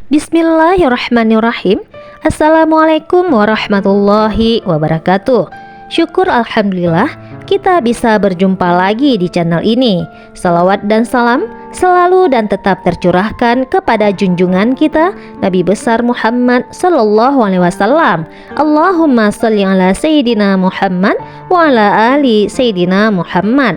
Bismillahirrahmanirrahim. Assalamualaikum warahmatullahi wabarakatuh. Syukur alhamdulillah kita bisa berjumpa lagi di channel ini. Salawat dan salam selalu dan tetap tercurahkan kepada junjungan kita Nabi besar Muhammad sallallahu alaihi wasallam. Allahumma sholli ala sayyidina Muhammad wa ala ali sayyidina Muhammad.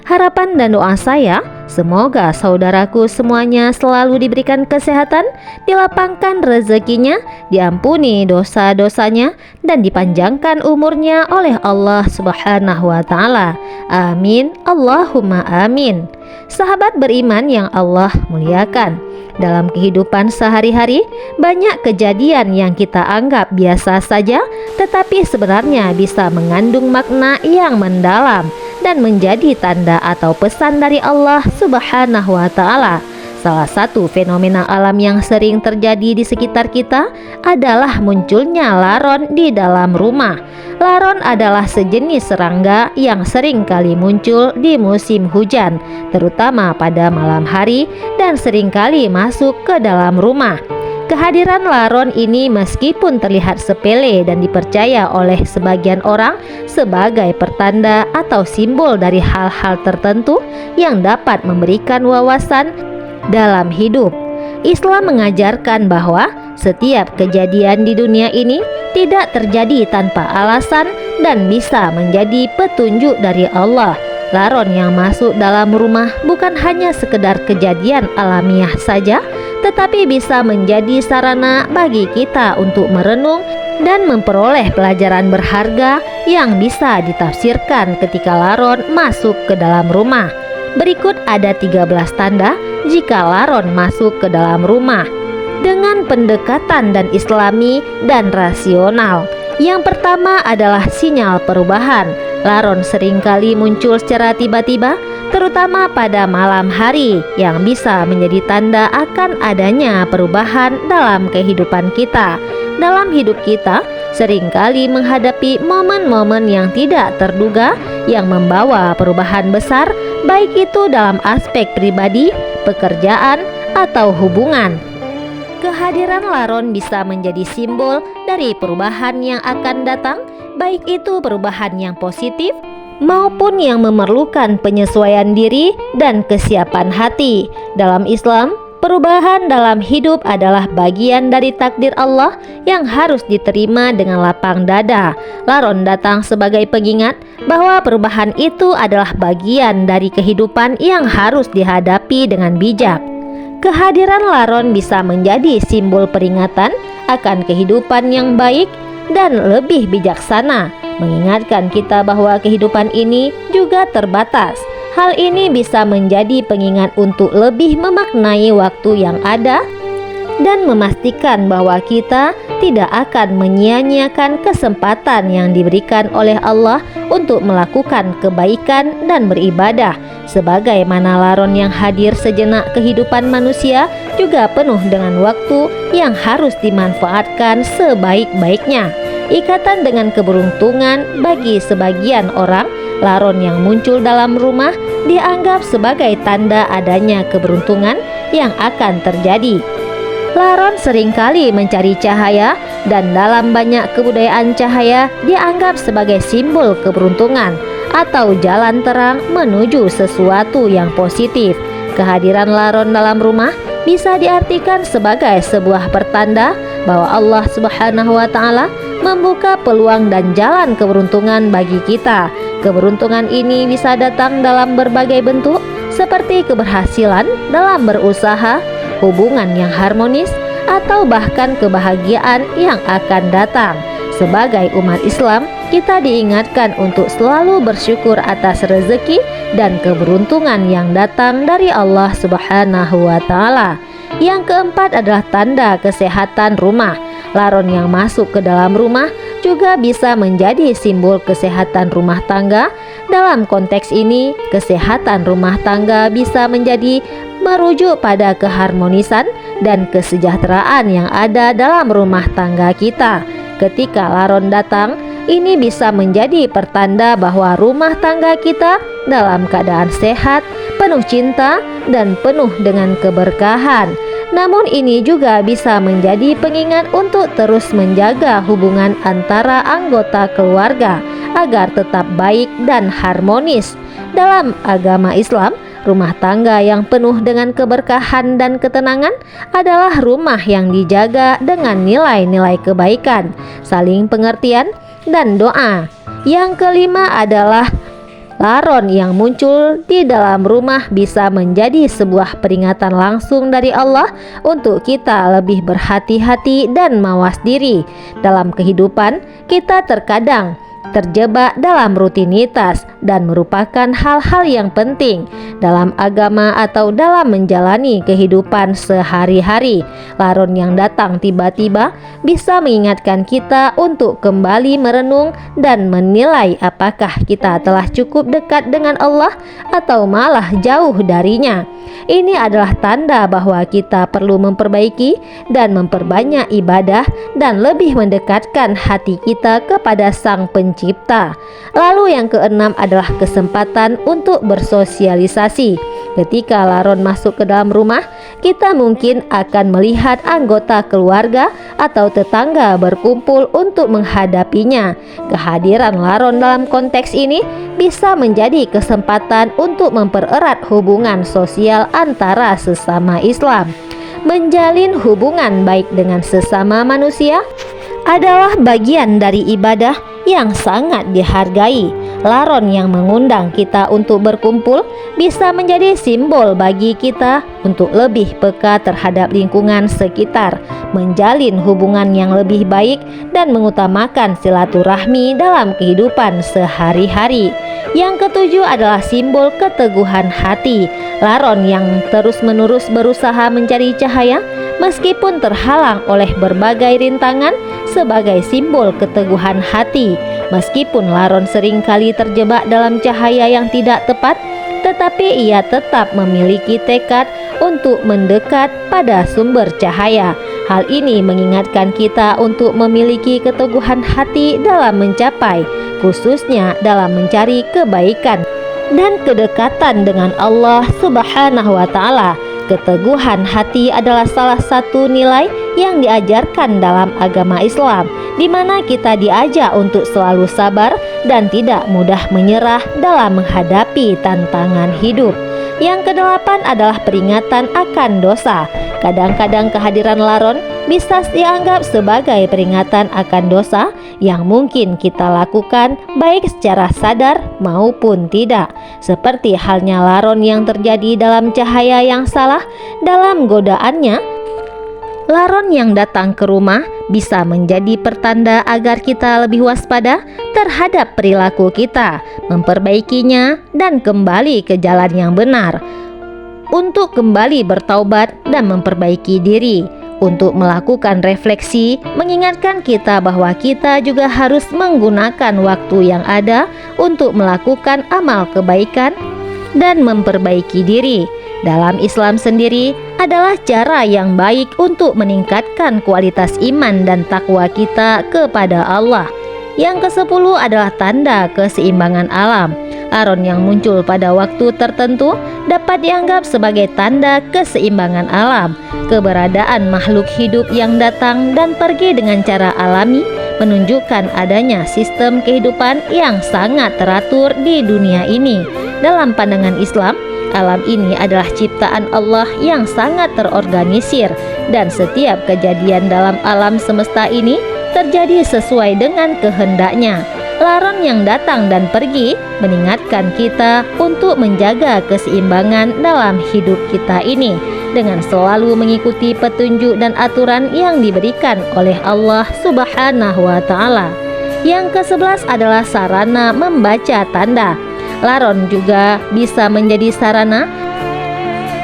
Harapan dan doa saya, semoga saudaraku semuanya selalu diberikan kesehatan, dilapangkan rezekinya, diampuni dosa-dosanya, dan dipanjangkan umurnya oleh Allah Subhanahu wa Ta'ala. Amin, Allahumma amin. Sahabat beriman yang Allah muliakan, dalam kehidupan sehari-hari banyak kejadian yang kita anggap biasa saja, tetapi sebenarnya bisa mengandung makna yang mendalam dan menjadi tanda atau pesan dari Allah Subhanahu wa Ta'ala. Salah satu fenomena alam yang sering terjadi di sekitar kita adalah munculnya laron di dalam rumah. Laron adalah sejenis serangga yang sering kali muncul di musim hujan, terutama pada malam hari, dan sering kali masuk ke dalam rumah. Kehadiran laron ini meskipun terlihat sepele dan dipercaya oleh sebagian orang sebagai pertanda atau simbol dari hal-hal tertentu yang dapat memberikan wawasan dalam hidup. Islam mengajarkan bahwa setiap kejadian di dunia ini tidak terjadi tanpa alasan dan bisa menjadi petunjuk dari Allah. Laron yang masuk dalam rumah bukan hanya sekedar kejadian alamiah saja, tetapi bisa menjadi sarana bagi kita untuk merenung dan memperoleh pelajaran berharga yang bisa ditafsirkan ketika laron masuk ke dalam rumah. Berikut ada 13 tanda jika laron masuk ke dalam rumah dengan pendekatan dan islami dan rasional. Yang pertama adalah sinyal perubahan. Laron seringkali muncul secara tiba-tiba, terutama pada malam hari, yang bisa menjadi tanda akan adanya perubahan dalam kehidupan kita. Dalam hidup kita, seringkali menghadapi momen-momen yang tidak terduga yang membawa perubahan besar, baik itu dalam aspek pribadi, pekerjaan, atau hubungan. Kehadiran laron bisa menjadi simbol dari perubahan yang akan datang, baik itu perubahan yang positif maupun yang memerlukan penyesuaian diri dan kesiapan hati. Dalam Islam, perubahan dalam hidup adalah bagian dari takdir Allah yang harus diterima dengan lapang dada. Laron datang sebagai pengingat bahwa perubahan itu adalah bagian dari kehidupan yang harus dihadapi dengan bijak. Kehadiran laron bisa menjadi simbol peringatan akan kehidupan yang baik dan lebih bijaksana, mengingatkan kita bahwa kehidupan ini juga terbatas. Hal ini bisa menjadi pengingat untuk lebih memaknai waktu yang ada dan memastikan bahwa kita tidak akan menyia-nyiakan kesempatan yang diberikan oleh Allah untuk melakukan kebaikan dan beribadah. Sebagaimana laron yang hadir sejenak kehidupan manusia juga penuh dengan waktu yang harus dimanfaatkan sebaik-baiknya. Ikatan dengan keberuntungan bagi sebagian orang, laron yang muncul dalam rumah dianggap sebagai tanda adanya keberuntungan yang akan terjadi. Laron seringkali mencari cahaya, dan dalam banyak kebudayaan cahaya dianggap sebagai simbol keberuntungan atau jalan terang menuju sesuatu yang positif. Kehadiran laron dalam rumah bisa diartikan sebagai sebuah pertanda bahwa Allah Subhanahu wa Ta'ala membuka peluang dan jalan keberuntungan bagi kita. Keberuntungan ini bisa datang dalam berbagai bentuk, seperti keberhasilan dalam berusaha, hubungan yang harmonis, atau bahkan kebahagiaan yang akan datang. Sebagai umat Islam, kita diingatkan untuk selalu bersyukur atas rezeki dan keberuntungan yang datang dari Allah Subhanahu wa Ta'ala. Yang keempat adalah tanda kesehatan rumah. Laron yang masuk ke dalam rumah juga bisa menjadi simbol kesehatan rumah tangga. Dalam konteks ini, kesehatan rumah tangga bisa menjadi merujuk pada keharmonisan dan kesejahteraan yang ada dalam rumah tangga kita. Ketika laron datang, ini bisa menjadi pertanda bahwa rumah tangga kita dalam keadaan sehat, penuh cinta, dan penuh dengan keberkahan. Namun ini juga bisa menjadi pengingat untuk terus menjaga hubungan antara anggota keluarga agar tetap baik dan harmonis. Dalam agama Islam, rumah tangga yang penuh dengan keberkahan dan ketenangan adalah rumah yang dijaga dengan nilai-nilai kebaikan, saling pengertian, dan doa. Yang kelima adalah laron yang muncul di dalam rumah bisa menjadi sebuah peringatan langsung dari Allah untuk kita lebih berhati-hati dan mawas diri. Dalam kehidupan, kita terkadang terjebak dalam rutinitas dan merupakan hal-hal yang penting dalam agama atau dalam menjalani kehidupan sehari-hari. Laron yang datang tiba-tiba bisa mengingatkan kita untuk kembali merenung dan menilai apakah kita telah cukup dekat dengan Allah atau malah jauh darinya. Ini adalah tanda bahwa kita perlu memperbaiki dan memperbanyak ibadah dan lebih mendekatkan hati kita kepada Sang Pencipta. Lalu yang keenam adalah kesempatan untuk bersosialisasi. Ketika laron masuk ke dalam rumah, kita mungkin akan melihat anggota keluarga atau tetangga berkumpul untuk menghadapinya. Kehadiran laron dalam konteks ini bisa menjadi kesempatan untuk mempererat hubungan sosial antara sesama Islam. Menjalin hubungan baik dengan sesama manusia adalah bagian dari ibadah yang sangat dihargai. Laron yang mengundang kita untuk berkumpul bisa menjadi simbol bagi kita untuk lebih peka terhadap lingkungan sekitar, menjalin hubungan yang lebih baik, dan mengutamakan silaturahmi dalam kehidupan sehari-hari. Yang ketujuh adalah simbol keteguhan hati. Laron yang terus-menerus berusaha mencari cahaya meskipun terhalang oleh berbagai rintangan sebagai simbol keteguhan hati. Meskipun laron seringkali terjebak dalam cahaya yang tidak tepat, tetapi ia tetap memiliki tekad untuk mendekat pada sumber cahaya. Hal ini mengingatkan kita untuk memiliki keteguhan hati dalam mencapai, khususnya dalam mencari kebaikan dan kedekatan dengan Allah Subhanahu wa Ta'ala. Keteguhan hati adalah salah satu nilai yang diajarkan dalam agama Islam, di mana kita diajak untuk selalu sabar dan tidak mudah menyerah dalam menghadapi tantangan hidup. Yang kedelapan adalah peringatan akan dosa. Kadang-kadang kehadiran laron bisa dianggap sebagai peringatan akan dosa yang mungkin kita lakukan baik secara sadar maupun tidak. Seperti halnya laron yang terjadi dalam cahaya yang salah dalam godaannya, laron yang datang ke rumah bisa menjadi pertanda agar kita lebih waspada terhadap perilaku kita, memperbaikinya dan kembali ke jalan yang benar, untuk kembali bertaubat dan memperbaiki diri. Untuk melakukan refleksi, mengingatkan kita bahwa kita juga harus menggunakan waktu yang ada untuk melakukan amal kebaikan dan memperbaiki diri. Dalam Islam sendiri adalah cara yang baik untuk meningkatkan kualitas iman dan takwa kita kepada Allah. Yang ke-10 adalah tanda keseimbangan alam. Laron yang muncul pada waktu tertentu dapat dianggap sebagai tanda keseimbangan alam. Keberadaan makhluk hidup yang datang dan pergi dengan cara alami menunjukkan adanya sistem kehidupan yang sangat teratur di dunia ini. Dalam pandangan Islam, alam ini adalah ciptaan Allah yang sangat terorganisir, dan setiap kejadian dalam alam semesta ini terjadi sesuai dengan kehendaknya. Laron yang datang dan pergi mengingatkan kita untuk menjaga keseimbangan dalam hidup kita ini dengan selalu mengikuti petunjuk dan aturan yang diberikan oleh Allah Subhanahu wa Ta'ala. Yang ke-11 adalah sarana membaca tanda. Laron juga bisa menjadi sarana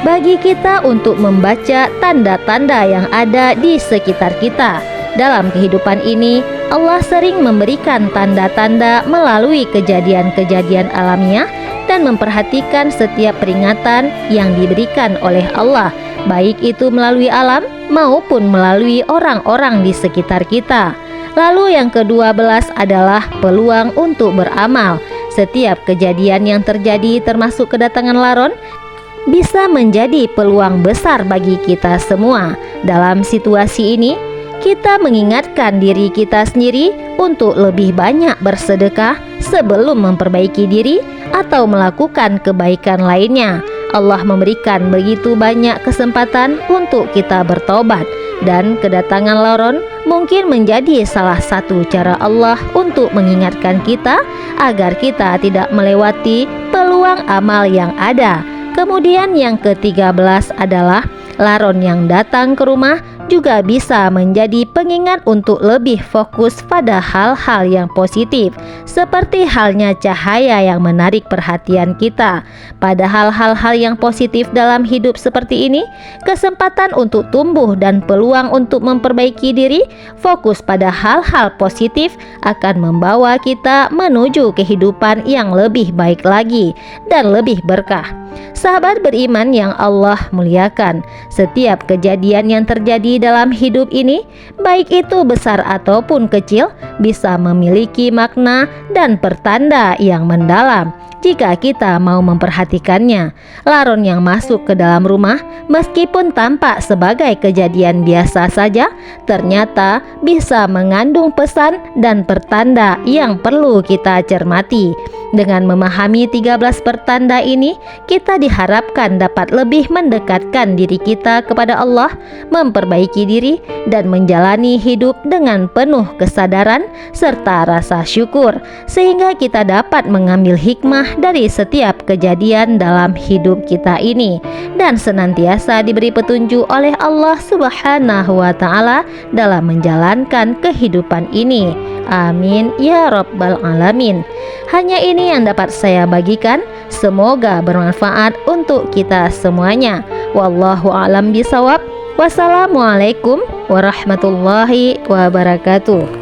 bagi kita untuk membaca tanda-tanda yang ada di sekitar kita. Dalam kehidupan ini, Allah sering memberikan tanda-tanda melalui kejadian-kejadian alamiah dan memperhatikan setiap peringatan yang diberikan oleh Allah, baik itu melalui alam maupun melalui orang-orang di sekitar kita. Lalu yang ke-12 adalah peluang untuk beramal. Setiap kejadian yang terjadi termasuk kedatangan laron bisa menjadi peluang besar bagi kita semua. Dalam situasi ini, kita mengingatkan diri kita sendiri untuk lebih banyak bersedekah sebelum memperbaiki diri atau melakukan kebaikan lainnya. Allah memberikan begitu banyak kesempatan untuk kita bertobat, dan kedatangan Laron mungkin menjadi salah satu cara Allah untuk mengingatkan kita agar kita tidak melewati peluang amal yang ada. Kemudian yang ke-13 adalah Laron yang datang ke rumah juga bisa menjadi pengingat untuk lebih fokus pada hal-hal yang positif, seperti halnya cahaya yang menarik perhatian kita. Pada hal-hal yang positif dalam hidup seperti ini, kesempatan untuk tumbuh dan peluang untuk memperbaiki diri, fokus pada hal-hal positif akan membawa kita menuju kehidupan yang lebih baik lagi dan lebih berkah. Sahabat beriman yang Allah muliakan, setiap kejadian yang terjadi dalam hidup ini, baik itu besar ataupun kecil, bisa memiliki makna dan pertanda yang mendalam jika kita mau memperhatikannya. Laron yang masuk ke dalam rumah, meskipun tampak sebagai kejadian biasa saja, ternyata bisa mengandung pesan dan pertanda yang perlu kita cermati. Dengan memahami 13 pertanda ini, kita diharapkan dapat lebih mendekatkan diri kita kepada Allah, memperbaiki diri, dan menjalani hidup dengan penuh kesadaran serta rasa syukur, sehingga kita dapat mengambil hikmah dari setiap kejadian dalam hidup kita ini, dan senantiasa diberi petunjuk oleh Allah Subhanahu wa Ta'ala dalam menjalankan kehidupan ini. Amin ya Rabbal Alamin. Hanya ini yang dapat saya bagikan. Semoga bermanfaat untuk kita semuanya. Wallahu a'lam bishawab. Wassalamualaikum warahmatullahi wabarakatuh.